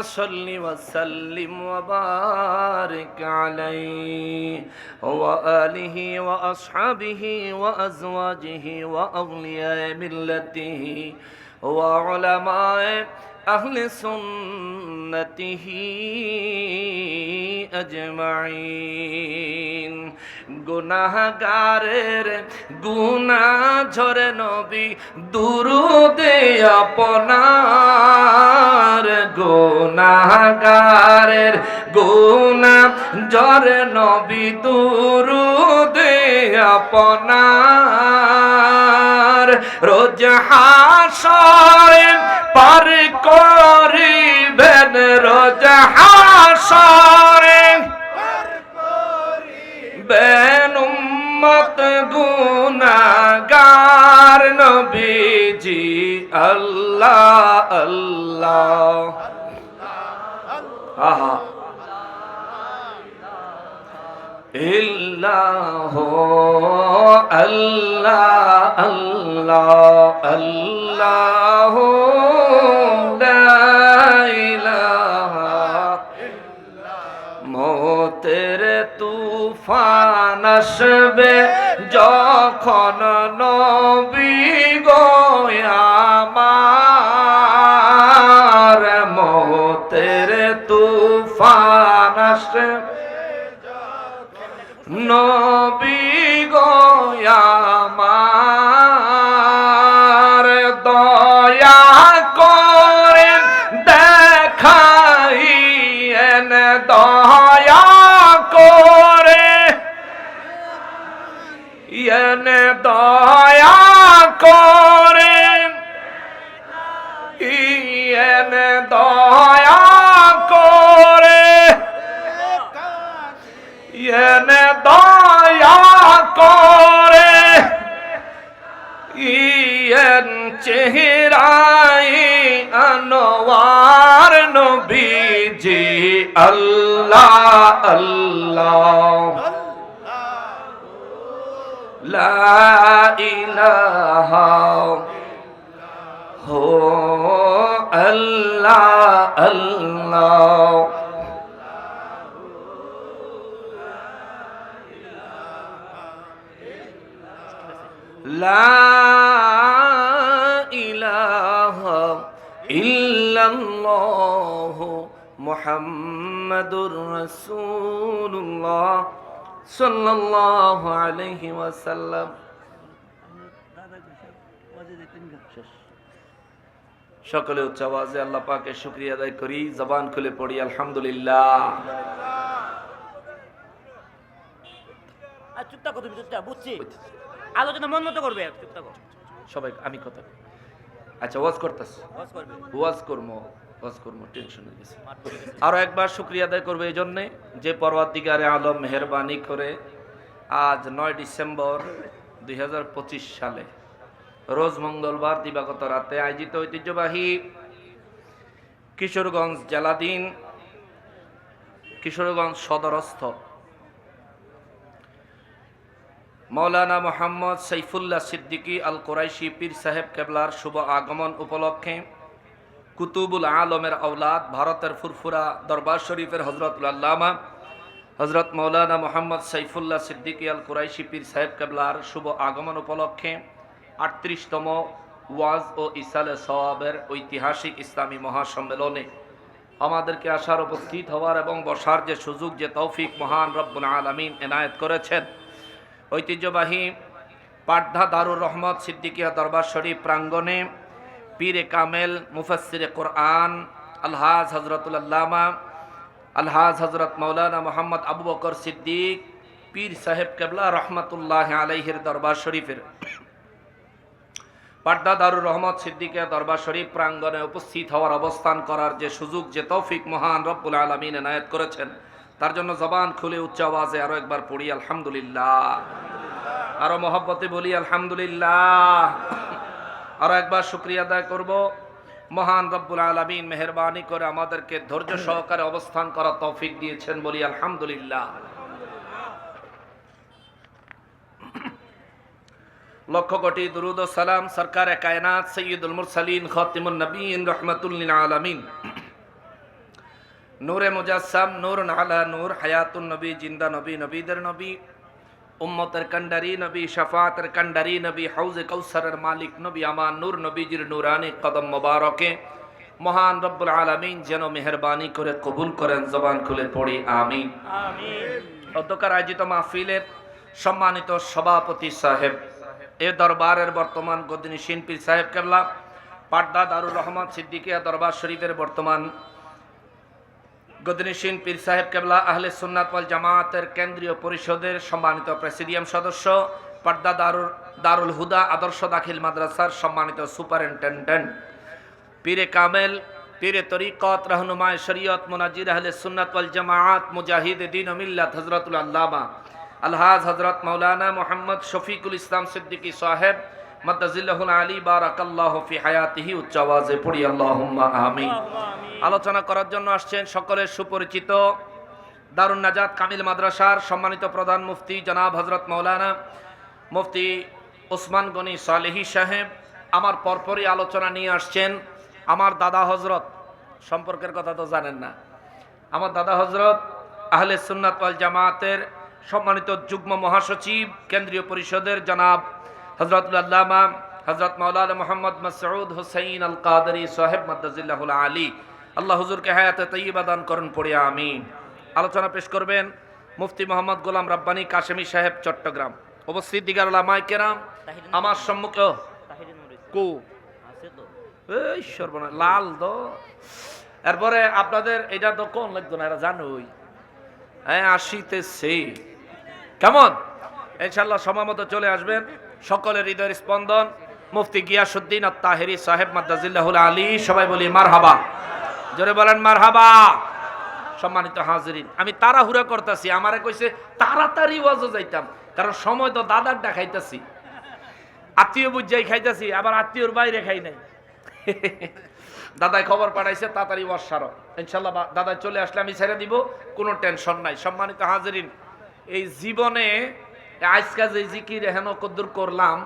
صل وسلم وبارك عليه وآله وأصحابه وأزواجه وأولياء ملته وعلماء أهل سنته أجمعين গুনাহগারের গুনাহ ঝরে নবী দুরুদে আপনার গুনাহগারের গুনাহ ঝরে নবী দুরুদে আপনার রোজ হাসরে পার করিবেন রোজ হাসরে বেন উম্মত গুনাহগার নবীজি আল্লাহ আল্লাহ আহা ইল্লাহ আল্লাহ আল্লাহ আল্লাহ লা ইলাহা মতের তুফান আসবে যখন নবী গো আমার মতের তুফান আসবে নবী গো আমার দয়া করেন দেখাইয়েন দয়া করে ইয়েন দয়া করে ইয়েন দয়া করে ইয়েন দয়া করে ইয়েন চেহারাই আনোয়ার নবীজি আল্লাহ আল্লাহ লা ইলাহা হো আল্লাহ আল্লাহ লা ইলাহা ইল্লাল্লাহ মুহাম্মাদুর রাসূলুল্লাহ সাল্লাল্লাহু আলাইহি ওয়াসাল্লাম। সকলে উচ্চ আওয়াজে আল্লাহ পাকের শুকরিয়া আদায় করি, জবান খুলে পড়ি আলহামদুলিল্লাহ। চুপ থাকো তুমি, চুপ থাকো, বুঝছি আলোচনা মন মতো করবে, চুপ থাকো সবাই। আমি কথা আচ্ছা ওয়াজ করতেছি, ওয়াজ করবো টেনশন হয়ে গেছে। আরো একবার শুকরিয়া আদায় করবো এই জন্যে যে পরওয়ারদিগারে আলম মেহেরবানি করে আজ 9 ডিসেম্বর 2025 সালে রোজ মঙ্গলবার দিবাগত রাতে আয়োজিত ঐতিহ্যবাহী কিশোরগঞ্জ জেলাধীন কিশোরগঞ্জ সদরস্থ মৌলানা মোহাম্মদ সাইফুল্লাহ সিদ্দিকী আল কোরাইশি পীর সাহেব কেবলার শুভ আগমন উপলক্ষে কুতুবুল আলমের আওলাদ ভারতের ফুরফুরা দরবার শরীফের হজরতুল আল্লামা হজরত মৌলানা মোহাম্মদ সাইফুল্লাহ সিদ্দিকী আল কোরাইশি পীর সাহেব কেবলার শুভ আগমন উপলক্ষে 38তম ওয়াজ ও ইসালে সওয়াবের ঐতিহাসিক ইসলামী মহাসম্মেলনে আমাদেরকে আসার, উপস্থিত হওয়ার এবং বসার যে সুযোগ, যে তৌফিক মহান রব্বুল আলামিন এনায়েত করেছেন, ঐতিহ্যবাহী পাটধা দারুর রহমত সিদ্দিকিয়া দরবার শরীফ প্রাঙ্গণে পীরে কামেল মুফাসসিরে কোরআন আলহাজ হজরতুল আল্লামা আলহাজ হজরত মৌলানা মোহাম্মদ আবু বকর সিদ্দিক পীর সাহেব কেবলা রহমতুল্লাহ আলাইহির দরবার শরীফের পাটধা দারুর রহমত সিদ্দিকিয়া দরবার শরীফ প্রাঙ্গণে উপস্থিত হওয়ার, অবস্থান করার যে সুযোগ, যে তৌফিক মহান রব্বুল আলামিন এনায়েত করেছেন, তার জন্য জবান খুলে উচ্চ আওয়াজে আরো একবার পড়ি আলহামদুলিল্লাহ। আরো মহব্বতে বলি আলহামদুলিল্লাহ। আরো একবার শুকরিয়া আদায় করব, মহান রব্বুল আলামিন মেহেরবানি করে আমাদেরকে ধৈর্য সহকারে অবস্থান করার তৌফিক দিয়েছেন, বলি আলহামদুলিল্লাহ। লক্ষ কোটি দুরুদ ও সালাম সরকারে কায়নাত সৈয়দুল মুরসালিন খাতিমুন নবীন রহমাতুল লিল আলামিন নূরে মুজাসসাম, নূর আলা নূর, হায়াতুন নবী, জিন্দা নবী, নবীদের নবী, উম্মতের কান্ডারি নবী, শাফাতের কান্ডারি নবী, হাউজে কাউসারের মালিক নবী আমার নূর নবীজির নূরানি কদম মোবারকে মহান রব্বুল আলামিন যেন মেহেরবানি করে কবুল করেন। জবান খুলে পড়ি আমিন। অধ্যকার আয়োজিত মাহফিলের সম্মানিত সভাপতি সাহেব, এ দরবারের বর্তমান গদিনীশীন পীর সাহেব কেবলা, পাটদা দারুর রহমান সিদ্দিকিয়া দরবার শরীফের বর্তমান গদিনীশীন পীর সাহেব কেবলা, আহলে সুন্নাত ওয়াল জামাতের কেন্দ্রীয় পরিষদের সম্মানিত প্রেসিডিয়াম সদস্য, পাটদা দারুল হুদা আদর্শ দাখিল মাদ্রাসার সম্মানিত সুপারিনটেন্ডেন্ট, পীরে কামেল, পীরে তরিকত, রহনুমায়ে শরীয়ত, মুনাজির আহলে সুন্নাত ওয়াল জামাত, মুজাহিদ দ্বীন ও মিল্লাত হযরতুল আল্লামা আলহাজ হযরত মাওলানা মুহাম্মদ শফিকুল ইসলাম সিদ্দিকী সাহেব মাদ্দাজিল্লাহুল আলী বারাকাল্লাহু ফি হায়াতিহি, উচ্চ আওয়াজে পড়ি আল্লাহুম্মা আমিন। আলোচনা করার জন্য আসছেন সকলের সুপরিচিত দারুন নাজাত কামিল মাদ্রাসার সম্মানিত প্রধান মুফতি জনাব হযরত মাওলানা মুফতি ওসমান গনি সালেহী সাহেব। আমার পরপরই আলোচনা নিয়ে আসছেন আমার দাদা হযরত, সম্পর্কের কথা তো জানেন না, আমার দাদা হযরত আহলে সুন্নাত ওয়াল জামাতের সম্মানিত যুগ্ম মহাসচিব কেন্দ্রীয় পরিষদের জনাব হযরতুল আল্লামা হযরত মাওলানা মুহাম্মদ মাসউদ হুসাইন আল কাদরি সাহেব মাদ্দাজিল্লাহুল আলী, আল্লাহ হুজুরকে হায়াতে তাইয়্যিবা দান করুন, পড়ি আমিন। আলোচনা পেশ করবেন মুফতি মোহাম্মদ গোলাম রাব্বানী কাশেমী সাহেব চট্টগ্রাম। উপস্থিত দিগার উলামায়ে কেরাম, আমার সম্মুখে কো এই সর্বনা লাল দো, এরপরে আপনাদের এটা তো কোন লাগতো না, এরা জানোই হ্যাঁ আসিতেছে কেমন, ইনশাআল্লাহ সময় মতো চলে আসবেন। সকলের হৃদয়ের স্পন্দন মুফতি গিয়াসউদ্দিন আত-তাহেরি সাহেব মাদ্দাজিল্লাহুল আলী, সবাই বলি মারহাবা, জোরে বলেন মারহাবা। সম্মানিত হাজিরিন, আমি তাড়াহুড়া করতেছি, আমারে কইছে তাড়াতাড়ি ওয়াজে যাইতাম, কারণ সময় তো দাদার দেখাইতেছি, আত্মীয় বুঝাই খাইতেছি, আবার আত্মীয়র বাইরে খাই নাই। দাদাই খবর পাঠাইছে তাড়াতাড়ি ওয়াজ সারো, ইনশাআল্লাহ দাদা চলে আসলে আমি ছেড়ে দিব, কোনো টেনশন নাই। সম্মানিত হাজিরিন, এই জীবনে আজকে যে জিকির হেন কদ্দুর করলাম,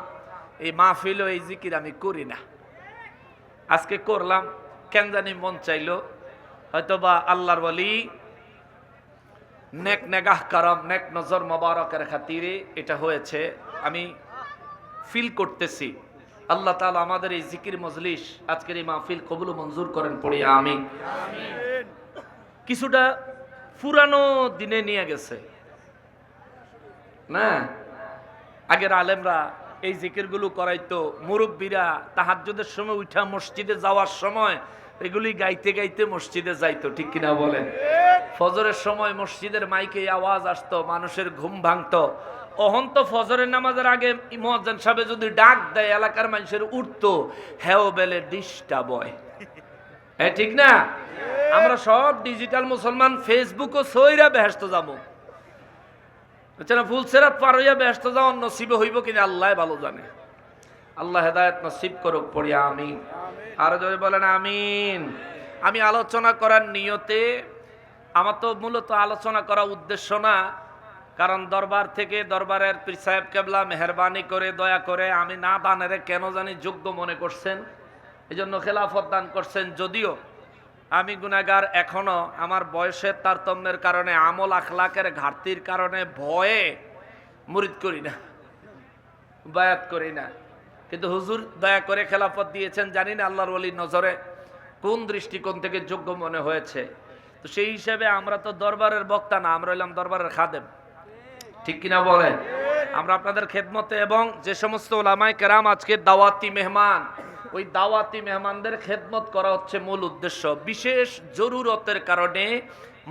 এই মাহফিল এই জিকির আমি করি না, আজকে করলাম কেন জানি মন চাইলো, হয়তোবা আল্লাহর ওয়ালি নেক নেগাহ করম, নেক নজর মোবারকের খাতিরে এটা হয়েছে, আমি ফিল করতেছি। আল্লাহ তাআলা আমাদের এই জিকির মজলিস, আজকের এই মাহফিল কবুল মঞ্জুর করেন, পড়ি আমিন। কিছুটা পুরানো দিনে নিয়ে গেছে না, আগের আলেমরা এই জিকিরগুলো করাইতো, মুরব্বীরা তাহাজ্জুদের সময় উঠা মসজিদে যাওয়ার সময় এগুলি গাইতে গাইতে মসজিদে যাইতো, ঠিক কিনা বলেন? ফজরের সময় মসজিদের মাইকে আওয়াজ আসতো, মানুষের ঘুম ভাঙতো। অহন তো ফজরের নামাজের আগে মুয়াজ্জিন সাহেব যদি ডাক দেয়, এলাকার মানুষের উঠতো, হেও বেলে ডিস্টার্ব হয়, হ্যাঁ ঠিক না? আমরা সব ডিজিটাল মুসলমান, ফেসবুকও সইরা বেহেশত যাবো, বুঝছেন? ফুল সেরাত পার হইয়া ব্যস্ত যাওয়ার নসিবে হইব কিনা আল্লাহ ভালো জানে। আল্লাহ হেদায়েত নসিব করুক, পড়ি আমিন। আর যদি বলেন আমিন। আমি আলোচনা করার নিয়তে, আমার তো মূলত আলোচনা করা উদ্দেশ্য না, কারণ দরবার থেকে দরবারের পীর সাহেব কেবলা মেহেরবানি করে দয়া করে আমি না দানেরে কেন জানি যোগ্য মনে করছেন, এই জন্য খেলাফত দান করছেন। যদিও আমি গুনাহগার, এখনো আমার বয়সের তারতম্যের কারণে, আমল আখলাকের ঘাটতির কারণে ভয়ে মুরিদ করি না, বায়াত করি না, কিন্তু হুজুর দয়া করে খেলাফত দিয়েছেন। জানি না আল্লাহর ওলির নজরে কোন দৃষ্টিকোণ থেকে যোগ্য মনে হয়েছে। তো সেই হিসাবে আমরা তো দরবারের বক্তা না, আমরা হইলাম দরবারের খাদেম, ঠিক কিনা বলেন? আমরা আপনাদের খেদমতে, এবং যে সমস্ত ওলামায়ে কেরাম আজকে দাওয়াতি মেহমান, ওই দাওয়াতি মেহমানদের খেদমত করা হচ্ছে মূল উদ্দেশ্য। বিশেষ জরুরতের কারণে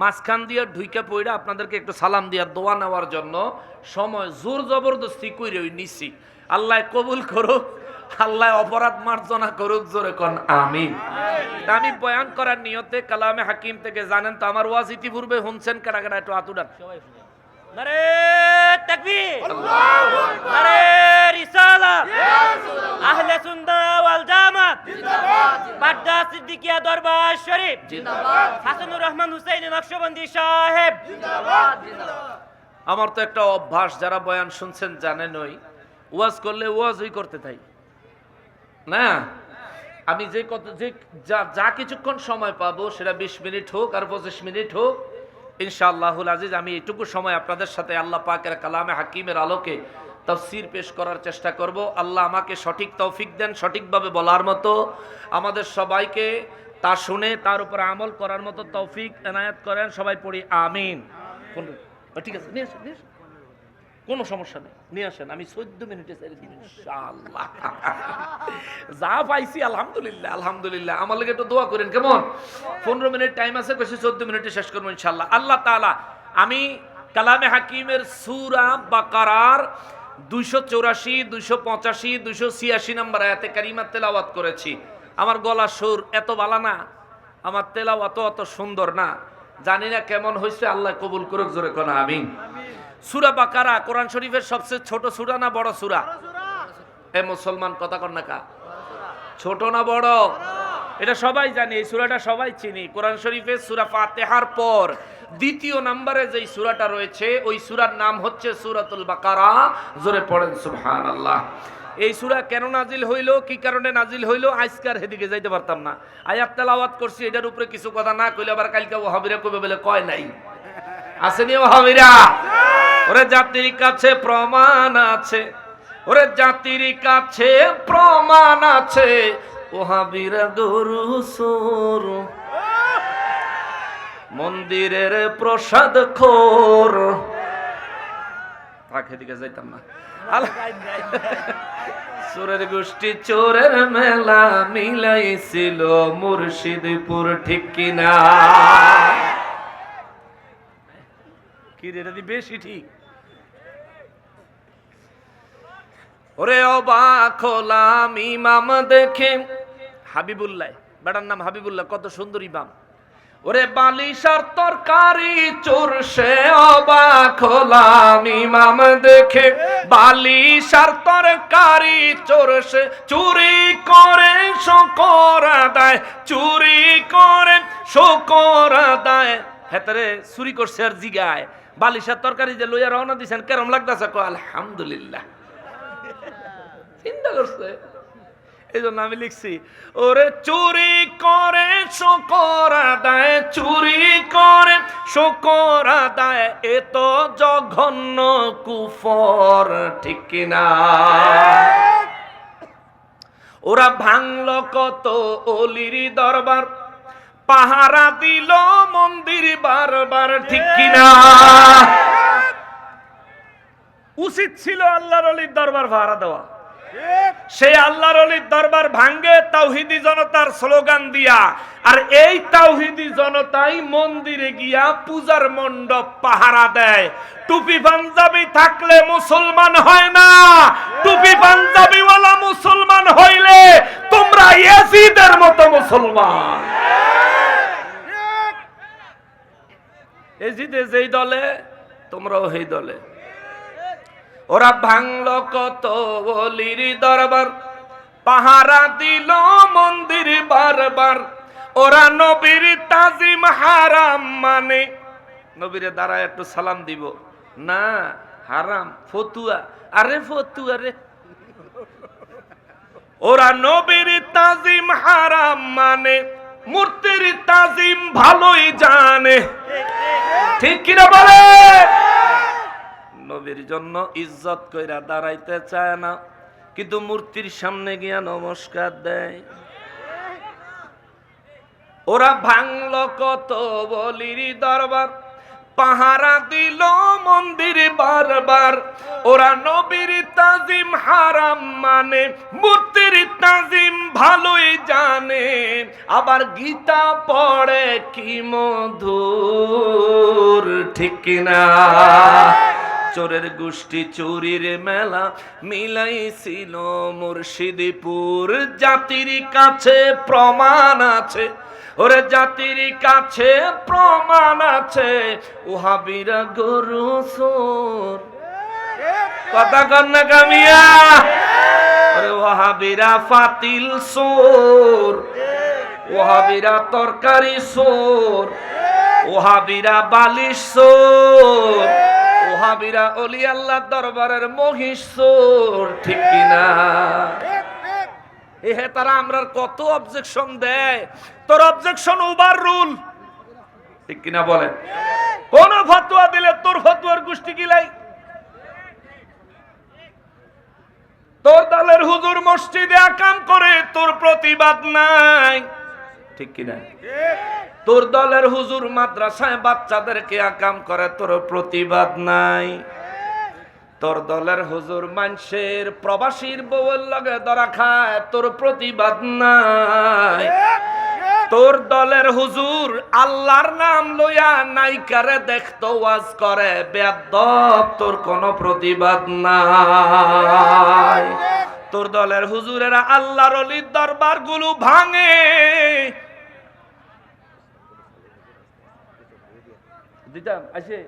মাঝখান দিয়ে ঢুইকা পইড়া আপনাদেরকে একটু সালাম দিয়া দোয়া নেওয়ার জন্য সময় জোর জবরদস্তি কইরে ওই নিছি। আল্লাহ কবুল করুক, আল্লাহ অপরাধ মার্জনা করুক, জোরে কোন আমিন। আমি বয়ান করার নিয়তে কালামে হাকিম থেকে, জানেন তো আমার ওয়াজ ইতিপূর্বে শুনছেন, কাটা কাটা একটু আতুডান। নারে তাকবীর, আল্লাহু আকবার, নারে রিসালাত, আহলে সুন্নাহ ওয়াল জামাত জিন্দাবাদ, পাটদা সিদ্দিকিয়া দরবার শরীফ জিন্দাবাদ, হাসানুর রহমান হুসাইন নকশবন্দি সাহেব জিন্দাবাদ জিন্দাবাদ। আমার তো একটা অভ্যাস, যারা বয়ান শুনছেন জানেন, ওই ওয়াজ করলে ওয়াজই করতে থাই না, আমি যে যা কিছুক্ষণ সময় পাবো সেটা 20 মিনিট হোক আর 25 মিনিট হোক, ইনশাআল্লাহুল আজিজ আমি এটুকু সময় আপনাদের সাথে আল্লাহ পাকের কালামে হাকিমের আলোকে তাফসীর পেশ করার চেষ্টা করব। আল্লাহ আমাকে সঠিক তৌফিক দেন, সঠিকভাবে বলার মতো, আমাদের সবাইকে তা শুনে তার উপর আমল করার মতো তৌফিক এনায়েত করেন। সবাই পড়ি আমিন। ঠিক আছে, নিয়ে আসেন, নিয়ে আসেন, কোনো সমস্যা নেই, নিয়ে আসেন। আমি 14 মিনিটে ছেড়ে দিন ইনশাআল্লাহ। যা পাইছি আলহামদুলিল্লাহ, আলহামদুলিল্লাহ। আমার লাগে একটু দোয়া করেন, কেমন? 15 মিনিট টাইম আছে, কইছি 14 মিনিটে শেষ করবো ইনশাআল্লাহ। আল্লাহ তাআলা, আমি কালামে হাকিমের সূরা বাকারার 284, 285, 286 নম্বর আয়াতে কারিমা তেলাওয়াত করেছি। আমার গলা সুর এত ভালো না, আমার তেলাওয়াত অত সুন্দর না, জানি না কেমন হয়েছে, আল্লাহ কবুল করুক, জোরে কোন আমিন। সূরা বাকারা কোরআন শরীফের সবচেয়ে ছোট সূরা না বড় সূরা? এ মুসলমান কথা কন না কা, ছোট না বড়? এটা সবাই জানি, এই সূরাটা সবাই চিনি। কোরআন শরীফের সূরা ফাতিহার পর দ্বিতীয় নম্বরে যে সূরাটা রয়েছে ওই সূরার নাম হচ্ছে সূরাতুল বাকারা। জোরে পড়েন সুবহানাল্লাহ। এই সূরা কেন নাজিল হইল, কি কারণে নাজিল হইল, আজকার হেদিকে যাইতে পারতাম না। আয়াত তেলাওয়াত করছি, এটার উপরে কিছু কথা না কইলে আবার কালকে ওয়াহাবিরা কবে বলে কয় নাই। আসেনি ওয়াহাবিরা? ওরে জাতির কাছে প্রমাণ আছে, ওরে জাতির কাছে প্রমাণ আছে, ওয়াহাবিরা গরু চোর, মন্দিরের প্রসাদ খোর। দিকে যাইতাম না। চোরের গোষ্ঠী চোরের মেলা মিলাইছিল মুর্শিদপুর, ঠিক কিনা? কি রে, এটা বেশি ঠিক। ওরে অবাক হলাম ইমাম দেখে, হাবিবুল্লাহ, বেটার নাম হাবিবুল্লাহ, কত সুন্দর ইমাম। ওরে বালিশার তরকারি চোরসে, অবাক হলাম ইমাম দেখে, বালিশার তরকারি চোরসে, চুরি করে শুকর আদায়, চুরি করে শুকর আদায়। হেতারে চুরি করছে আর জিগায়, বালিশার তরকারি যে লইয়া রওনা দিছেন কেরম লাগতেছে? কো আলহামদুলিল্লাহ। চিন্তা করছে, এই জন্য আমি লিখছি, ওরে চুরি করে শুকর আদায়, চুরি করে শুকর আদায়, এ তো জঘন্য কুফর, ঠিক কিনা? ওরা ভাঙল কত অলির দরবার, পাহারা দিল মন্দির বারবার, ঠিক কিনা? উচিত ছিল আল্লাহর ওলির দরবার পাহারা দেওয়া। সে আল্লাহর ওলির দরবার ভাঙ্গে তাওহীদি জনতার স্লোগান দিয়া, আর এই তাওহীদি জনতাই মন্দিরে গিয়া পূজার মণ্ডপ পাহারা দেয়। টুপি পাঞ্জাবি থাকলে মুসলমান হয় না, টুপি পাঞ্জাবিওয়ালা মুসলমান হইলে তোমরা ইয়াজিদের মতো মুসলমান। ইয়াজিদে যেই দলে তোমরাও সেই দলে। ওরা ভাঙল কত ওলির দরবার, পাহারা দিল মন্দির বারবার, ওরা নবীর তাজিম হারাম মানে, নবীরে দাঁড়ায় একটু সালাম দিব না, হারাম, ফতুয়া, আরে ফতুয়া রে। ওরা নবীর তাজিম হারাম মানে, মূর্তির তাজিম ভালোই জানে, ঠিক কিনা বলে? নবীর জন্য ইজ্জত কইরা দাঁড়াইতে চায় না, কিন্তু মূর্তির সামনে গিয়া নমস্কার দেয়। ওরা ভাঙল কত বলির দরবার, পাহারা দিল মন্দির বারবার, ওরা নবীর তাজিম হারাম মানে, মূর্তির তাজিম ভালোই জানে, আবার গীতা পড়ে কি মধুর, ঠিক কিনা? চোরের গোষ্ঠী চুরির মেলা মিলাইছিল মুর্শিদপুর, জাতির কাছে প্রমাণ আছে, ওরে জাতির কাছে প্রমাণ আছে, ওহাবিরা গরু চোর, কথা কন না কামিয়া? ওরে ওহাবিরা ফাতিল চোর, ওহাবিরা তরকারি চোর, ওহাবিরা বালিশ চোর, ওহাবিরা ওলি আল্লাহ দরবারের মহিষ চোর, ঠিক কিনা? এ হে তারা আমরার কত অবজেকশন দেয়, তোর অবজেকশন ওভার রুল, ঠিক কিনা বলেন? কোন ফতোয়া দিলে তোর ফতোয়ার গোষ্ঠী গিলাই, তোর দলের হুজুর মসজিদে আকাম করে তোর প্রতিবাদ নাই, ঠিক কিনা? তোর দলের হুজুর মাদ্রাসায় বাচ্চাদেরকে আকাম করে তোর প্রতিবাদ নাই, তোর দলের হুজুর মানুষের প্রবাসীর বউয়ের লগে ধরা খায় তোর প্রতিবাদ নাই, তোর দলের হুজুর আল্লাহর নাম লইয়া নাইকারে দেখতো ওয়াজ করে বেয়াদব, তোর কোনো প্রতিবাদ নাই। তোর দলের হুজুরেরা আল্লাহর ওলির দরবার গুলো ভাঙে, দিতাম আসে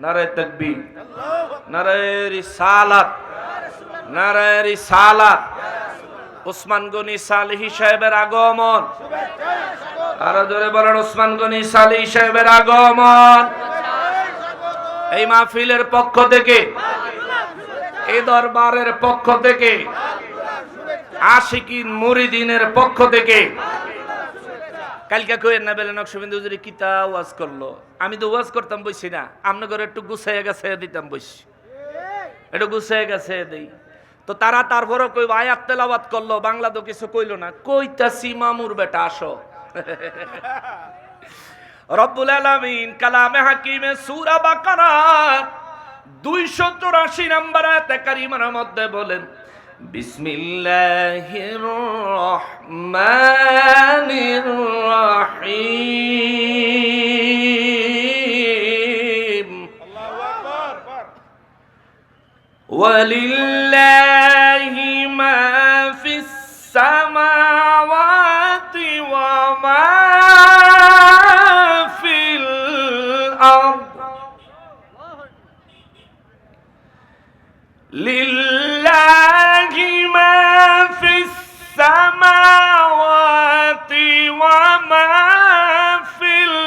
নারে তাকবীর, নারে রিসালাত, নারে রিসালাত। ওসমান গনি সালেহী সাহেবের আগমন, আরো জোরে বলেন ওসমান গনি সালেহী সাহেবের আগমন। এই মাহফিলের পক্ষ থেকে, এই দরবারের পক্ষ থেকে, আশিকিন মুরিদিনের পক্ষ থেকে কালকে কইেন না বেলে নকশবন্দি হুজুরে কিতা ওয়াজ করলো, আমি তো ওয়াজ করতাম বসি না, আমনে করে একটু গুছাইয়া গেছে দিতাম বসি, একটু গুছাইয়া গেছে দেই। তো তারা তারপরও কই আয়াত তেলাওয়াত করলো, বাংলা তো কিছু কইলো না, কইতাছি মামুর বেটা আসো। রব্বুল আলামিন কালামে হাকিমে সূরা বাকারা 284 নম্বর আয়াতে কারিমার মধ্যে বলেন, বিসমিল্লাহির রহমানির রহিম, আল্লাহু আকবার। ওয়ালিল্লাহি মা ফিস সামাওয়াতি ওয়া মা ফিল আরদ, লিল্লাহি মা ফিস সামাওয়াতি ওয়া মা ফিল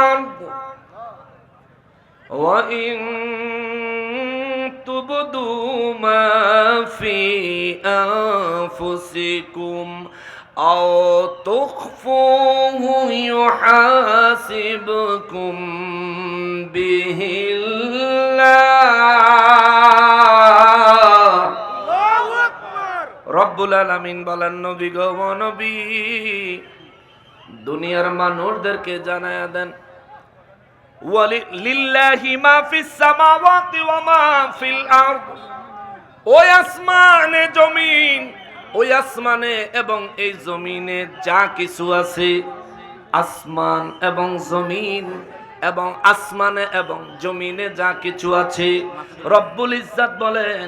আরদ, ওয়া ইন তুবদু মা ফি আনফুসিকুম আও তুখফুহু ইউহাসিবকুম বিহিল্লাহ। আল্লাহু আকবার। রব্বুল আলামিন বলেন, নবী গো নবী, দুনিয়ার মানুষদেরকে জানায়া দেন, লিল্লাহি মা ফিস সামাওয়াতি ওয়া মা ফিল আরদ, ওই আসমানে জমিন, ওই আসমানে এবং এই জমিনে যা কিছু আছে, আসমান এবং জমিন এবং আসমানে এবং জমিনে যা কিছু আছে, রব্বুল ইজ্জত বলেন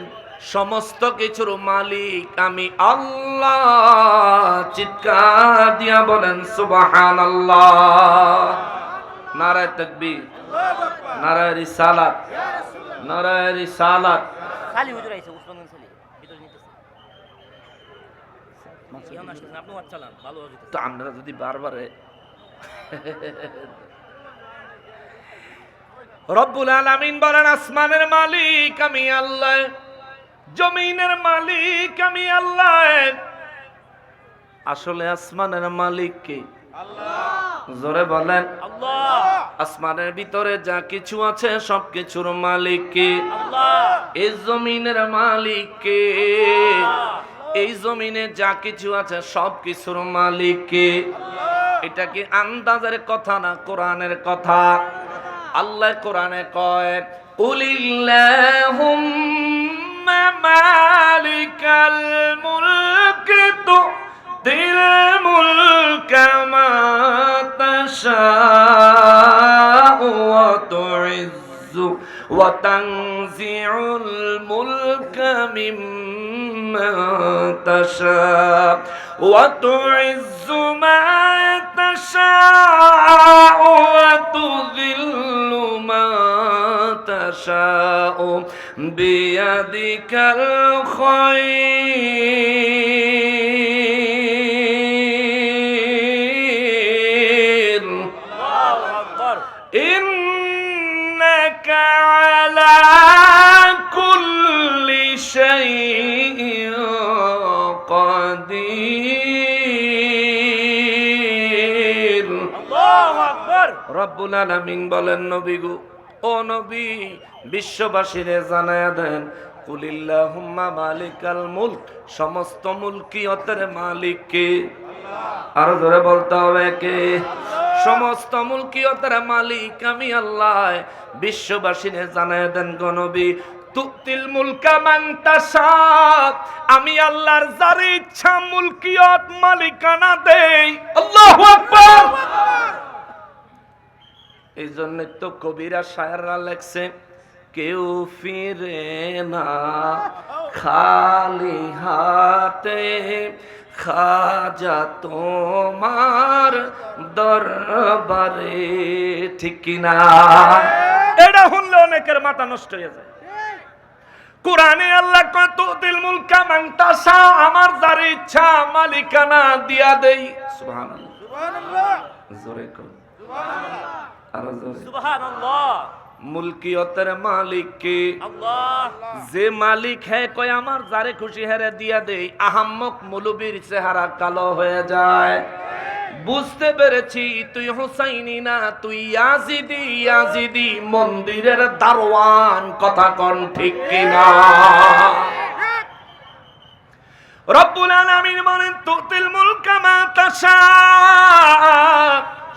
সমস্ত কিছুর মালিক আমি আল্লাহ। চিৎকার দিয়া বলেন সুবহানাল্লাহ। নারায়ে তাকবীর, নারায়ে রিসালাত, নারায়ে রিসালাত। সালি হুজুর আইছে, উসমান গনি সালি ভিতরে নিতেছে, ইহান আসতেছেন, আপনি ওয়াজ চালান, ভালো হবে। তো আমরা যদি বারবারে রব্বুল আলামিন বলেন আসমানের মালিক আমি আল্লাহ, জমিনের মালিক আমি আল্লাহ। আসলে আসমানের মালিক কে? আল্লাহ। জোরে বলেন আল্লাহ। আসমানের ভিতরে যা কিছু আছে সব কিছুর মালিক কে? আল্লাহ। এই জমিনের মালিক কে? এই জমিনে যা কিছু আছে সব কিছুর মালিক কে? এটা কি আন্দাজের কথা না কোরআনের কথা? আল্লাহ কোরআনে কয়, কুলিল্লাহুম্মা মালিকাল মুলকি তু'তিল মুলকা মা তাশাউ ওয়া তু'ইজ্জু ওয়া তানজিউল মুলকা মিম্মান তাশাউ ওয়া তু'ইজ্জু মা তাশাউ ওয়া তুযিল্লু মা তাশাউ বিয়াদিকাল খায়র। আল্লাহু আকবার। ইন্নাকা আলা কুল্লি শাইইন কাদির। আল্লাহু আকবার। রব্বুল আলামিন বলেন, নবী গো, ও নবী, বিশ্ববাসীরে জানায়া দেন, কুলিল্লাহুম্মা মালিকাল মুলক, সমস্ত মুলকিয়তের মালিক কে? আরো জোরে বলতে হবে, কে? সমস্ত মুলকিয়তের মালিক আমি আল্লাহ। বিশ্ববাসীরে জানায়া দেন গো নবী, তুতিল মুলকা মান তাশা, আমি আল্লাহর যার ইচ্ছা মুলকিয়ত মালিকানা দেই। আল্লাহু আকবার। এই জন্য তো কবিরা শায়ররা লেখছে, কেউ ফিরে না খালি হাতে, খাজা তোমার দরবারে। ঠিক কিনা? এটা শুনলে অনেকের মাথা নষ্ট হয়ে যায়। কোরআনে আল্লাহ কয়, তুতিল মুলকা মান তাশা, আমার যার ইচ্ছা মালিকানা দিয়া দেই। সুবহানাল্লাহ, সুবহানাল্লাহ, জোরে কর, সুবহানাল্লাহ, আরো জোরে, সুবহানাল্লাহ। মুলকিয়তের মালিক কে? আল্লাহ। যে মালিক হ্যাঁ কয় আমার যারে খুশি হেরে দিয়া দেই, আহাম্মক মৌলবীর চেহারা কালো হয়ে যায়। বুঝতে পেরেছি তুই হুসাইনি না, তুই ইয়াজিদি। ইয়াজিদি মন্দিরের দারওয়ান, কথা কোন ঠিক কিনা? রব্বুল আলামিন বলেন, তুতিল মুলকা মা তাশা,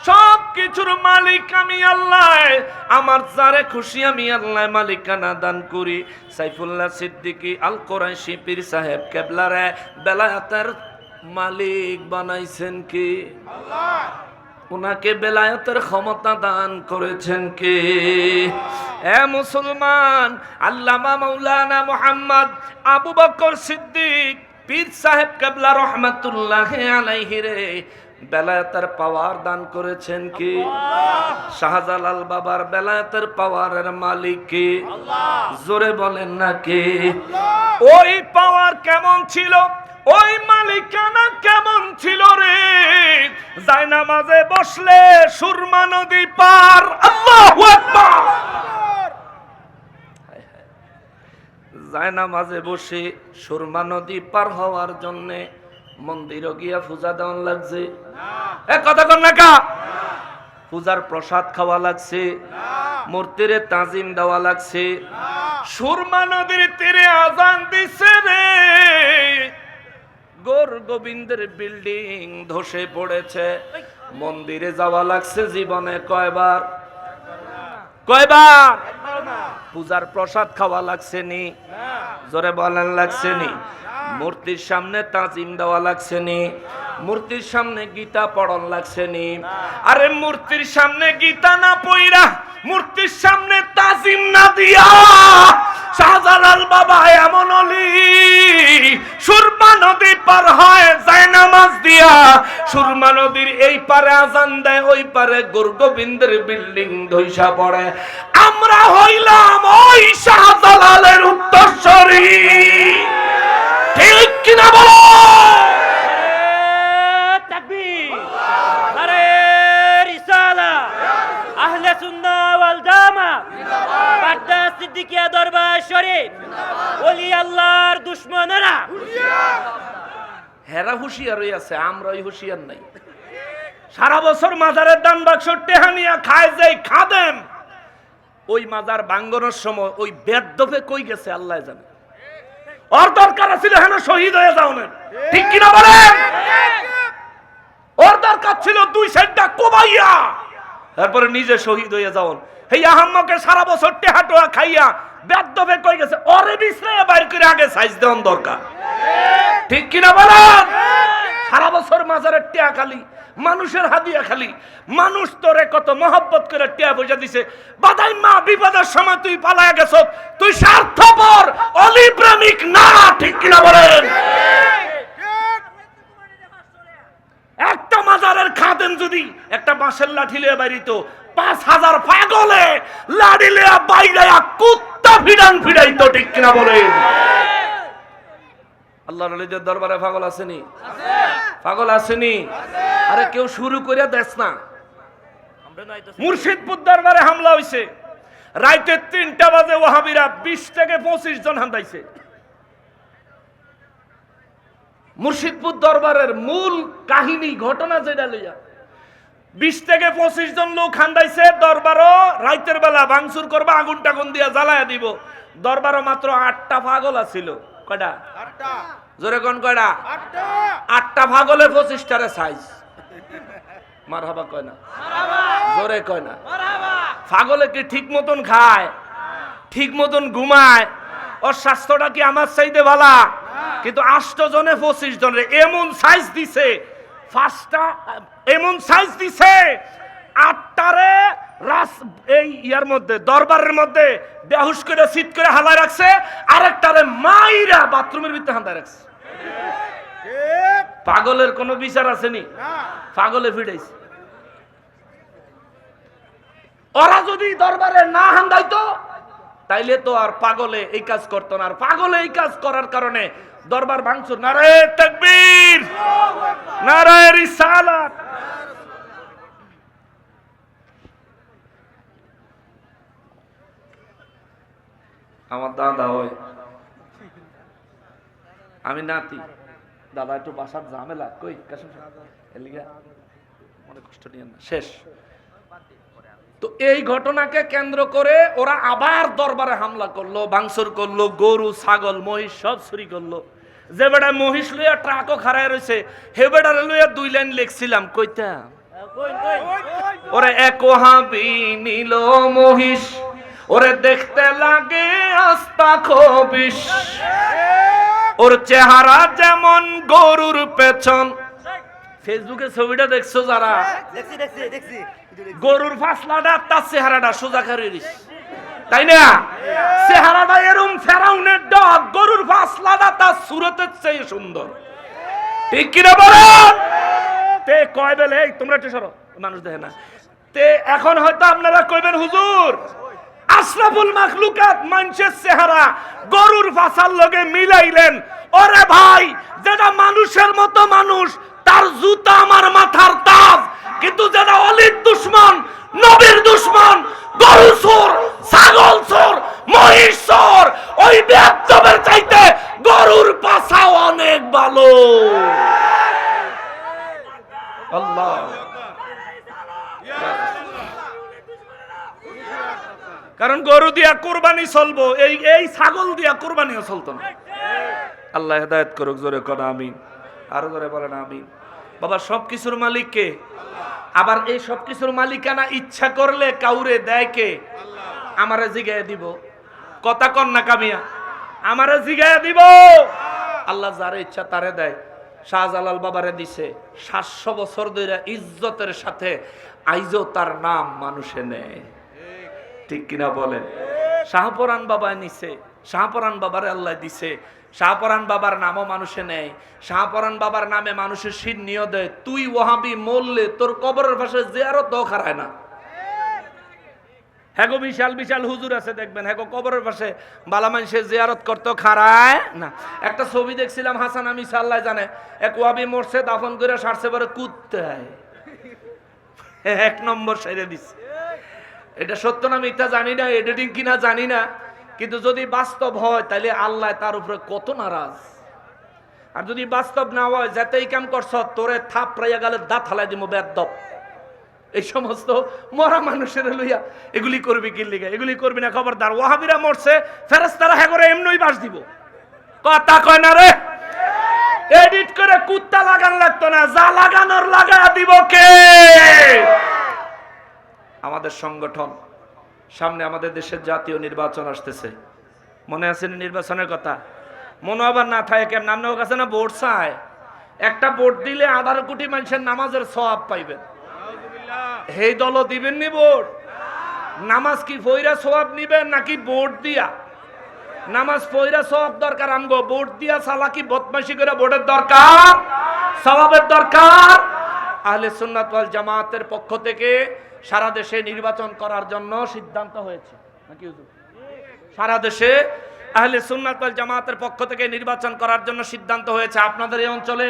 সব কিছুর মালিক আমি আল্লাহ, আমার যারে খুশি আমি আল্লাহ মালিকানা দান করি। সাইফুল্লাহ সিদ্দিকী আল কুরাইশি পীর সাহেব কেবলারে বেলায়েতের মালিক বানাইছেন কে? আল্লাহ। উনাকে বেলায়েতের ক্ষমতা দান করেছেন কে? এ মুসলমান, আল্লামা মাওলানা মুহাম্মদ আবু বকর সিদ্দিক পীর সাহেব কেবলা রহমাতুল্লাহি আলাইহি রে বেলায়েতের পাওয়ার দান করেছেন কি? শাহজালাল বাবার বেলায়েতের পাওয়ারের মালিক কে? আল্লাহ। জোরে বলেন না কে? আল্লাহ। ওই পাওয়ার কেমন ছিল, ওই মালিকানা কেমন ছিল রে? জায়নামাজে বসলে সুরমা নদী পার। আল্লাহু আকবার। জায়নামাজে বসে সুরমা নদী পার হওয়ার জন্য মন্দিরে গিয়া পূজা দেওয়ান লাগছে? কথা কন না কা? পূজার প্রসাদ খাওয়া লাগছে? মূর্তিরে তাজিম দেওয়া লাগছে? সুরমা নদীর তীরে আজান দিছে রে, গৌর গোবিন্দের বিল্ডিং ধসে পড়েছে, মন্দিরে যাওয়া লাগছে জীবনে কয়বার? কয়বার? পূজার প্রসাদ খাওয়া লাগছে নি? জোরে বলেন লাগছে নি? মূর্তির সামনে তাজিম দেওয়া লাগছে নি? মূর্তির সামনে গীতা পড়ন লাগছে নি? আরে মূর্তির সামনে গীতা না পইরা, মূর্তির সামনে তাজিম না দিয়া শাহজালাল বাবা এমন অলি সুরমা নদী পার হয় জায়নামাজ দিয়া। সুরমা নদীর এই পারে আজান দেয়, ওই পারে গৌর গোবিন্দের বিল্ডিং ধইসা পড়ে। আমরা হইলাম ওই শাহজালালের উত্তরসূরি। ঠিক কিনা বলো? তাকবীর, নারে রিসালাত, আহলে সুন্নাহ ওয়াল জামাত, বাড্ডা সিদ্দিকিয়া দরবার শরীফ, ওলি আল্লাহর দুশমনেরা হেরা হুঁশিয়ার হইয়াছে, আমরাই হুঁশিয়ার নাই। সারা বছর মাজারের দান বাক্স টেহানিয়া খায় যাই খাদেম, ওই মাজার ভাঙ্গনের সময় ওই বেদবে কই গেছে আল্লাহ জানে। ওর দরকার ছিল হেন শহীদ হয়ে যাও না, ঠিক কিনা বলেন? ওর দরকার ছিল দুই সাইডটা কোবাইয়া তারপরে নিজে শহীদ হয়ে যাও। এই আহাম্মকে সারা বছর টেহা টোয়া খাইয়া বেদবে কই গেছে, ওরে বিছরাইয়া বাইর করে আগে সাইজ দেওয়ার দরকার, ঠিক কিনা বলেন? সারা বছর মাজারের টেহা খালি, মানুষের হাদিয়া খালি, মানুষ তোরে কত মহব্বত করে টেহা পয়সা দিছে, বাদাই মা বিপদের সময় তুই পালায়া গেছ, তুই স্বার্থপর অলি প্রেমিক না, ঠিক কিনা বলেন? একটা মাজারের খাদেম যদি একটা বাঁশের লাঠি লিয়ে বাইরিত, ৫,০০০ পাগলে লাঠি লিয়া বাইরায়া কুত্তা ফিডান ফিডাইতো, ঠিক কিনা বলেন? আল্লাহর ওলিদের দরবারে পাগল আসেনি? পাগল আসেনি? আরে কেউ শুরু করে দেশ না। মুর্শিদপুর দরবারে হামলা হইছে, রাইতে ৩টা বাজে ওয়াহাবিরা ২০ থেকে ২৫ জন হামলাইছে। মুর্শিদপুর দরবারের মূল কাহিনী ঘটনা যেটা লইয়া 20 থেকে 25 জন লোক খান্দাইছে দরবারও রাইতের বেলা ভাঙচুর করবা আগুন টাগুন দিয়া জ্বালায়া দিব দরবারও মাত্র 8টা পাগল আছিল কয়টা 8টা জোরে কোন কয়টা 8টা পাগলে 25টারে সাইজ মারহাবা কয় না মারহাবা জোরে কয় না মারহাবা পাগলে কি ঠিক মতন খায় ঠিক মতন ঘুমায় ওর স্বাস্থ্যটা কি আমার চাইতে ভালো কিন্তু 8 জনে 25 জনের এমন সাইজ দিছে ফার্স্টটা এমন সাইজ দিছে 8টারে রাস এই ইয়ার মধ্যে দরবারের মধ্যে বেহুশ করে সিট করে হালায় রাখছে আরেকটারে মাইরা বাথরুমের ভিতরে হাঁদায় রাখছে পাগলের কোনো বিচার আসেনি পাগলে ফিটাইছে ওরা যদি দরবারে না হান্দাইতো তাইলে তো আর পাগলে এই কাজ করতো না আর পাগলে এই কাজ করার কারণে দরবার ভাঙচুর নারায়ে তাকবীর নারায়ে রিসালাত আমার দাদা হয় আমি নাতি দাদা একটু বাসার ঝামেলা কই কাসম এলিগা মনে কষ্ট নিয়ে না শেষ তো এই ঘটনাকে কেন্দ্র করে ওরা আবার দরবারে হামলা করলো ভাঙচুর করলো গরু ছাগল মহিষ সব চুরি করলো যে বেটা মহিষ লইয়া ট্রাকও খাড়ায় রয়েছে হে বেটারে লইয়া 2 লাইন লিখছিলাম কইতা ওরে এক হাবি নীল মহিষ ওরে দেখতে লাগে আস্তা খবিস ওর চেহারা যেমন গরুর পেছন ফেসবুকে ছবিটা দেখছো যারা দেখছি গরুর ফাসলাটা তার চেহারাটা সোজা করে তাই না চেহারাটা এরকম ফেরাউনের ডগ গরুর ফাসলাটা তার সুরতের চেয়ে সুন্দর ঠিক কিনা বলেন তে কয় বেলে এই তোমরা একটু সরো মানুষ দেখে না তে এখন হয়তো আপনারা কইবেন হুজুর আশরাফুল মাখলুকাত মানুষের চেহারা গরুর ফাসার লগে মিলাইলেন ওরে ভাই যেটা মানুষের মতো মানুষ তার জুতা আমার মাথার তাজ কিন্তু যারা অলির দুশমন নবীর দুশমন গরু চোর ছাগল চোর মহিষ চোর ওই বেয়াদবের চাইতে গরুর পাছা অনেক ভালো আল্লাহ কারণ গরু দিয়া কুরবানি চলবো এই ছাগল দিয়া কুরবানিও চলতো না আল্লাহ হেদায়েত করুক জোরে কোন আমিন আরো জোরে বলেন আমিন বাবা সবকিছুর মালিক কে আবার এই সবকিছুর মালিকানা ইচ্ছা করলে কাউরে দেয় কে আমারে জিগায় দিব কথা কন না কামিয়া আমারে জিগায় দিব আল্লাহ যারে ইচ্ছা তারে দেয় শাহজালাল বাবারে দিছে 700 বছর ধরে ইজ্জতের সাথে আইজো তার নাম মানুষে নেয় ঠিক কিনা বলেন শাহপরান বাবা নিছে শাহপরান বাবারে আল্লাহ দিছে শাহপরান বাবার নামও মানুষে নেয় শাহপরান বাবার নামে মানুষের সিন্নিও দেয় তুই ওহাবি মরলে তোর কবরের পাশে জিয়ারত খারায় না হ্যাগো বিশাল বিশাল হুজুর আছে দেখবেন হ্যাগো কবরের পাশে বালা মানুষের জিয়ারত করতে খারায় না একটা ছবি দেখছিলাম হাসান আমি আল্লাহ জানে এক ওয়াবি মরছে দাফন করে সারছে পরে কুত্তে এক নম্বর সেরে দিছে এটা সত্য না মিথ্যা জানি না এডিটিং কিনা জানি না কিন্তু যদি বাস্তব হয় তাহলে আল্লাহ তার উপরে কত নারাজ আর যদি বাস্তব না হয় যাতেই কাম করছ তোরে থাপ রাইয়া গেলে দাঁত হালাই দিব বেদব এই সমস্ত মরা মানুষের লইয়া এগুলি করবি কি লিগা এগুলি করবি না খবরদার ওয়াহাবিরা মরছে ফেরেশতারা হ্যাঁ করে এমনই বাস দিব কথা কয় না রে এডিট করে কুত্তা লাগান লাগতো না যা লাগানোর লাগা দিব কে আমাদের সংগঠন সামনে আমাদের দেশের জাতীয় নির্বাচন আসতেছে মনে আছে নির্বাচনের কথা মনে আবার না থাকে কেমন আপনার কাছে না ভোট চায় একটা ভোট দিলে 18 কোটি মানুষের নামাজের সওয়াব পাইবেন এই দলও দিবেন নি ভোট নামাজ কি ফইরা সওয়াব নিবেন নাকি ভোট দিয়া নামাজ পয়রা সওয়াব দরকার আমগো ভোট দিয়া সালাকি বদমাশি করে ভোটের দরকার সওয়াবের দরকার আহলে সুন্নাত ওয়াল জামাতের পক্ষ থেকে সারা দেশে নির্বাচন করার জন্য সিদ্ধান্ত হয়েছে নাকি হুজুর সারা দেশে আহলে সুন্নাত ওয়াল জামাতের পক্ষ থেকে নির্বাচন করার জন্য সিদ্ধান্ত হয়েছে আপনাদের এই অঞ্চলে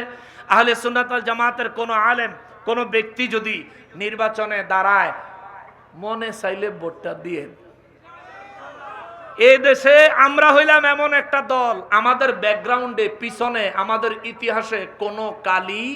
আহলে সুন্নাত ওয়াল জামাতের কোনো আলেম কোনো ব্যক্তি যদি নির্বাচনে দাঁড়ায় মনে চাইলে ভোটটা দিয়ে এই দেশে আমরা হইলাম এমন একটা দল আমাদের ব্যাকগ্রাউন্ডে পিছনে আমাদের ইতিহাসে কোনো কালি